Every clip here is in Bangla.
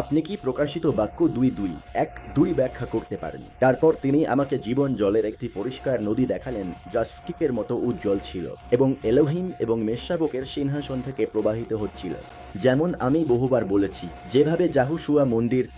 আপনি কি প্রকাশিত বাক্য 2:2 ব্যাখ্যা করতে পারেন? তারপর তিনি আমাকে জীবন জলের একটি পরিষ্কার নদী দেখালেন, যা স্ফটিকের মতো উজ্জ্বল ছিল এবং এলোহিম এবং মেষশাবকের সিংহাসন থেকে প্রবাহিত হচ্ছিল। যেমন আমি বহুবার বলেছি, যেভাবে যাহুশুয়া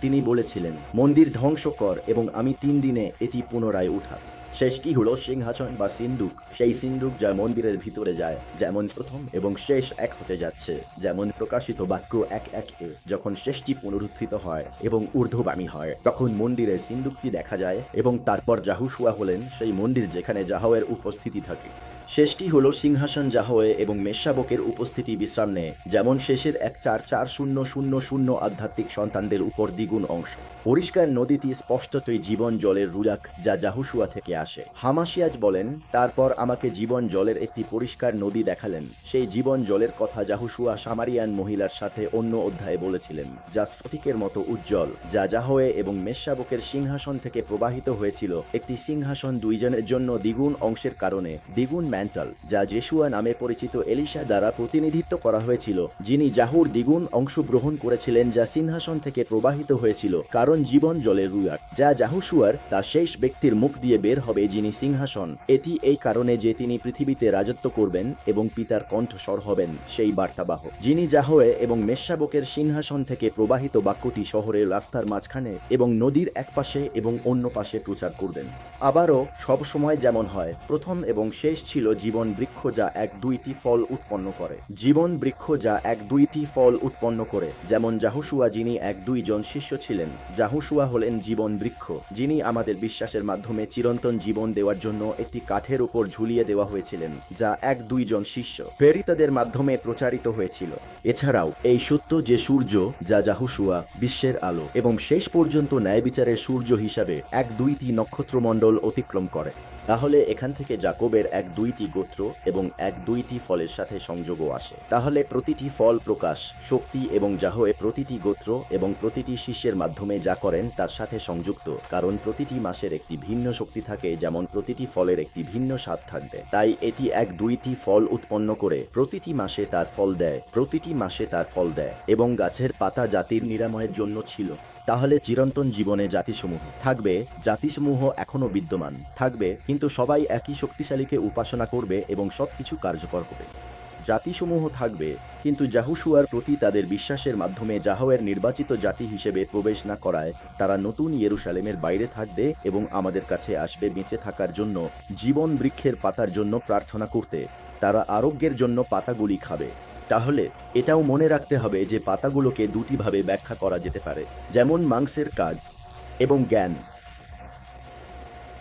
তিনি বলেছিলেন, মন্দির ধ্বংস কর এবং আমি 3 দিনে এটি পুনরায় উঠাব। শেষটি হলো সিংহাসন বা সিন্দুক, সেই সিন্দুক যা মন্দিরের ভিতরে যায়, যেমন প্রথম এবং শেষ এক হতে যাচ্ছে, যেমন প্রকাশিত বাক্য 1:1-এ। যখন শেষটি পুনরুত্থিত হয় এবং ঊর্ধ্বগামী হয়, তখন মন্দিরের সিন্দুকটি দেখা যায় এবং তারপর যাহুশুয়া হলেন সেই মন্দির যেখানে যাহওয়ের উপস্থিতি থাকে। শেষটি হলো সিংহাসন যাহওয়ে এবং মেষশাবকের উপস্থিতি বিশ্রাম নেয়, যেমন শেষের 1:4:4:0:0:0 আধ্যাত্মিক সন্তানদের উপর দ্বিগুণ অংশ। পরিষ্কার নদীটি স্পষ্টতই জীবন জলের রুলাক, যা যাহুশুয়া থেকে আসে। হামাসিয়াজ বলেন, তারপর আমাকে জীবন জলের একটি পরিষ্কার নদী দেখালেন। সেই জীবন জলের কথা যাহুশুয়া সামারিয়ান মহিলার সাথে অন্য অধ্যায়ে বলেছিলেন, যা স্ফটিকের মতো উজ্জ্বল, যা যাহওয়ে এবং মেষশাবকের সিংহাসন থেকে প্রবাহিত হয়েছিল। একটি সিংহাসন দুইজনের জন্য দ্বিগুণ অংশের কারণে দ্বিগুণ ম্যান্টাল, যা জেশুয়া নামে পরিচিত এলিশা দ্বারা প্রতিনিধিত্ব করা হয়েছিল, যিনি যাহুর দ্বিগুণ অংশ গ্রহণ করেছিলেন, যা সিংহাসন থেকে প্রবাহিত হয়েছিল, কারণ জীবন জলের রুয়াক, যা যাহুশুয়ার তা শেষ ব্যক্তির মুখ দিয়ে বের হবে যিনি সিংহাসন। এটি এই কারণে যে তিনি পৃথিবীতে রাজত্ব করবেন এবং পিতার কণ্ঠস্বর হবেন সেই বার্তাবাহক, যিনি যাহওয়ে এবং মেষশাবকের সিংহাসন থেকে প্রবাহিত বাক্যটি শহরের রাস্তার মাঝখানে এবং নদীর এক পাশে এবং অন্য পাশে প্রচার করবেন। আবারও সবসময় যেমন হয়, প্রথম এবং শেষ ছিল জীবন বৃক্ষ, যা 1-2টি ফল উৎপন্ন করে। জীবন বৃক্ষ যা 1-2টি ফল উৎপন্ন করে, যেমন যাহুশুয়া, যিনি 1-2 জন শিষ্য ছিলেন। যাহুশুয়া হলেন জীবন বৃক্ষ, যিনি আমাদের বিশ্বাসের মাধ্যমে চিরন্তন জীবন দেওয়ার জন্য একটি কাঠের উপর ঝুলিয়ে দেওয়া হয়েছিলেন, যা 1-2 জন শিষ্য প্রেরিতদের মাধ্যমে প্রচারিত হয়েছিল। এছাড়াও এই সত্য যে সূর্য, যা যাহুশুয়া, বিশ্বের আলো এবং শেষ পর্যন্ত ন্যায় বিচারের সূর্য হিসাবে 1-2টি নক্ষত্রমণ্ডল অতিক্রম করে, তাহলে এখান থেকে যাকবের 1-2টি গোত্র এবং 1-2টি ফলের সাথে সংযোগও আসে। তাহলে প্রতিটি ফল প্রকাশ, শক্তি এবং যাহওয়ে প্রতিটি গোত্র এবং প্রতিটি শিষ্যের মাধ্যমে যা করেন তার সাথে সংযুক্ত, কারণ প্রতিটি মাসের একটি ভিন্ন শক্তি থাকে, যেমন প্রতিটি ফলের একটি ভিন্ন স্বাদ থাকবে। তাই এটি 1-2টি ফল উৎপন্ন করে প্রতিটি মাসে তার ফল দেয়, প্রতিটি মাসে তার ফল দেয় এবং গাছের পাতা জাতির নিরাময়ের জন্য ছিল। তাহলে চিরন্তন জীবনে জাতিসমূহ থাকবে, জাতিসমূহ এখনও বিদ্যমান থাকবে, কিন্তু সবাই একই শক্তিশালীকে উপাসনা করবে এবং সবকিছু কার্যকর হবে। জাতিসমূহ থাকবে, কিন্তু যাহুশুয়ার প্রতি তাদের বিশ্বাসের মাধ্যমে যাহওয়ের নির্বাচিত জাতি হিসেবে প্রবেশ না করায় তারা নতুন ইয়েরুশালেমের বাইরে থাকবে এবং আমাদের কাছে আসবে বেঁচে থাকার জন্য, জীবন বৃক্ষের পাতার জন্য প্রার্থনা করতে। তারা আরোগ্যের জন্য পাতাগুলি খাবে। তাহলে এটাও মনে রাখতে হবে যে পাতাগুলোকে দুটি ভাবে ব্যাখ্যা করা যেতে পারে, যেমন মাংসের কাজ এবং জ্ঞান।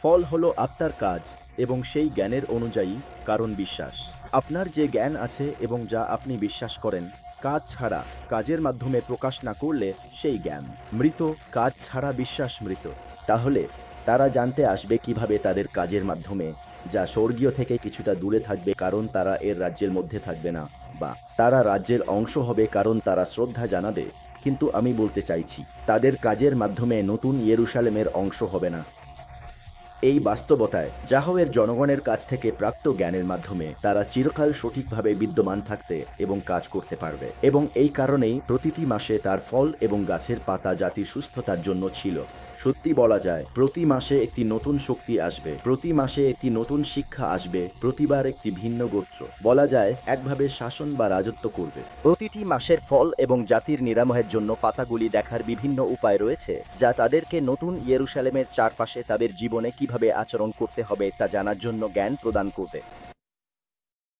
ফল হলো আত্মার কাজ এবং সেই জ্ঞানের অনুযায়ী কারণ বিশ্বাস। আপনার যে জ্ঞান আছে এবং যা আপনি বিশ্বাস করেন, কাজ ছাড়া, কাজের মাধ্যমে প্রকাশ না করলে সেই জ্ঞান মৃত। কাজ ছাড়া বিশ্বাস মৃত। তাহলে তারা জানতে আসবে কিভাবে তাদের কাজের মাধ্যমে, যা স্বর্গীয় থেকে কিছুটা দূরে থাকবে কারণ তারা এর রাজ্যের মধ্যে থাকবে না, বা তারা রাজ্যের অংশ হবে কারণ তারা শ্রদ্ধা জানাবে, কিন্তু আমি বলতে চাইছি তাদের কাজের মাধ্যমে নতুন ইয়েরুশালেমের অংশ হবে না। এই বাস্তবতায় যাহওয়ের জনগণের কাছ থেকে প্রাপ্ত জ্ঞানের মাধ্যমে তারা চিরকাল সঠিকভাবে বিদ্যমান থাকতে এবং কাজ করতে পারবে, এবং এই কারণেই প্রতিটি মাসে তার ফল এবং গাছের পাতা জাতির সুস্থতার জন্য ছিল। সত্যি বলা যায়, প্রতি মাসে একটি নতুন শক্তি আসবে, প্রতি মাসে একটি নতুন শিক্ষা আসবে, প্রতিবার একটি ভিন্ন গোত্র বলা যায় একভাবে শাসন বা রাজত্ব করবে। প্রতিটি মাসের ফল এবং জাতির নিরাময়ের জন্য পাতাগুলি দেখার বিভিন্ন উপায় রয়েছে, যা তাদেরকে নতুন ইয়েরুশালেমের চারপাশে তাদের জীবনে কিভাবে আচরণ করতে হবে তা জানার জন্য জ্ঞান প্রদান করবে।